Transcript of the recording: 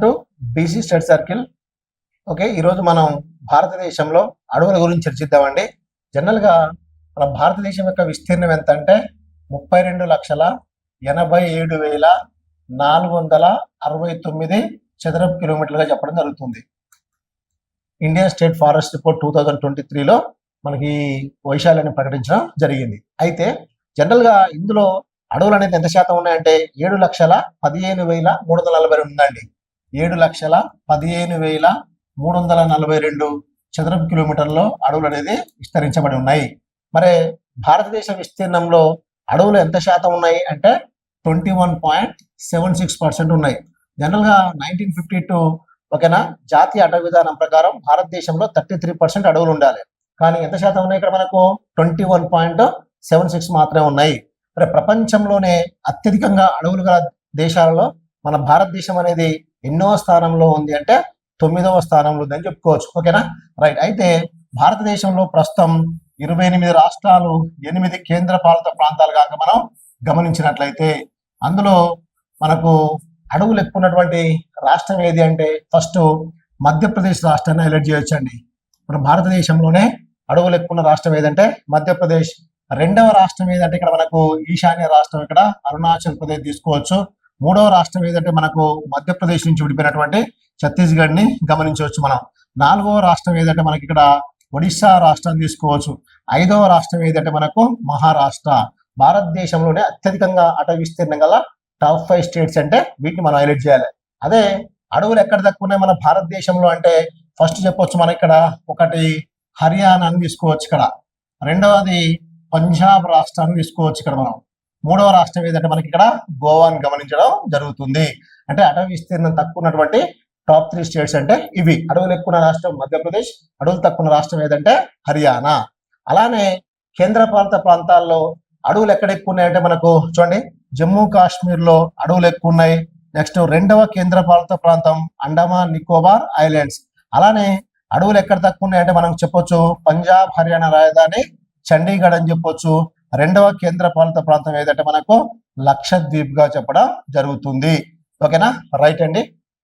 To BC study circle. Okay, ఈరోజు మనం భారతదేశంలో అడవుల గురించి చర్చిద్దామండి. జనరల్గా మన భారతదేశం యొక్క విస్తీర్ణం ఎంత అంటే 32,87,469 చదరపు కిలోమీటర్లుగా చెప్పడం జరుగుతుంది. ఇండియన్ స్టేట్ ఫారెస్ట్ రిపోర్ట్ 2023లో మనకి వైశాల్యాన్ని ప్రకటించడం జరిగింది. అయితే జనరల్గా ఇందులో అడవులు అనేది ఎంత శాతం ఉన్నాయంటే 7,15,342 ఉందండి. 7,15,342 చదరపు కిలోమీటర్లో అడవులు అనేది విస్తరించబడి ఉన్నాయి. మరి భారతదేశ విస్తీర్ణంలో అడవులు ఎంత శాతం ఉన్నాయి అంటే 21.76% ఉన్నాయి. జనరల్గా 1952 ఓకేనా జాతీయ అటవీ విధానం ప్రకారం భారతదేశంలో 33% అడవులు ఉండాలి. కానీ ఎంత శాతం ఉన్నాయి ఇక్కడ మనకు 21.76 మాత్రమే ఉన్నాయి. మరి ప్రపంచంలోనే అత్యధికంగా అడవులు గల దేశాలలో మన భారతదేశం అనేది ఎన్నో స్థానంలో ఉంది అంటే 9వ స్థానంలో ఉందని చెప్పుకోవచ్చు. ఓకేనా, రైట్. అయితే భారతదేశంలో ప్రస్తుతం 28 రాష్ట్రాలు, 8 కేంద్ర పాలిత ప్రాంతాలు కాక మనం గమనించినట్లయితే అందులో మనకు అడవులు ఎక్కువ ఉన్నటువంటి రాష్ట్రం ఏది అంటే ఫస్ట్ మధ్యప్రదేశ్ రాష్ట్రాన్ని హైలైట్ చేయొచ్చండి. మన భారతదేశంలోనే అడవులు ఎక్కువ ఉన్న రాష్ట్రం ఏదంటే మధ్యప్రదేశ్. రెండవ రాష్ట్రం ఏదంటే ఇక్కడ మనకు ఈశాన్య రాష్ట్రం, ఇక్కడ అరుణాచల్ ప్రదేశ్ తీసుకోవచ్చు. మూడవ రాష్ట్రం ఏదంటే మనకు మధ్యప్రదేశ్ నుంచి విడిపోయినటువంటి ఛత్తీస్గఢ్ ని గమనించవచ్చు మనం. నాలుగవ రాష్ట్రం ఏదంటే మనకి ఇక్కడ ఒడిశా రాష్ట్రాన్ని తీసుకోవచ్చు. ఐదవ రాష్ట్రం ఏదంటే మనకు మహారాష్ట్ర. భారతదేశంలోనే అత్యధికంగా అటవీ విస్తీర్ణం గల టాప్ 5 స్టేట్స్ అంటే వీటిని మనం హైలైట్ చేయాలి. అదే అడవులు ఎక్కడ తక్కువ ఉన్నాయి మన భారతదేశంలో అంటే ఫస్ట్ చెప్పొచ్చు మనం ఇక్కడ ఒకటి హర్యానాని తీసుకోవచ్చు, ఇక్కడ రెండవది పంజాబ్ రాష్ట్రాన్ని తీసుకోవచ్చు, ఇక్కడ మనం మూడవ రాష్ట్రం ఏదంటే మనకి ఇక్కడ గోవాని గమనించడం జరుగుతుంది. అంటే అటవీ విస్తీర్ణం తక్కువ ఉన్నటువంటి టాప్ 3 స్టేట్స్ అంటే ఇవి. అడవులు ఎక్కువ రాష్ట్రం మధ్యప్రదేశ్, అడవులు తక్కువ రాష్ట్రం ఏదంటే హర్యానా. అలానే కేంద్ర పాలిత ప్రాంతాల్లో అడవులు ఎక్కడ ఎక్కువ ఉన్నాయంటే మనకు చూడండి జమ్మూ కాశ్మీర్ లో అడవులు ఎక్కువ ఉన్నాయి. నెక్స్ట్ రెండవ కేంద్ర పాలిత ప్రాంతం అండమాన్ నికోబార్ ఐలాండ్స్. అలానే అడవులు ఎక్కడ తక్కువ ఉన్నాయంటే మనం చెప్పొచ్చు పంజాబ్ హర్యానా రాజధాని చండీగఢ్ అని చెప్పొచ్చు. రెండవ కేంద్ర పాలిత ప్రాంతం ఏదంటే మనకు లక్షద్వీప్ గా చెప్పడం జరుగుతుంది. ఓకేనా, రైట్ అండి.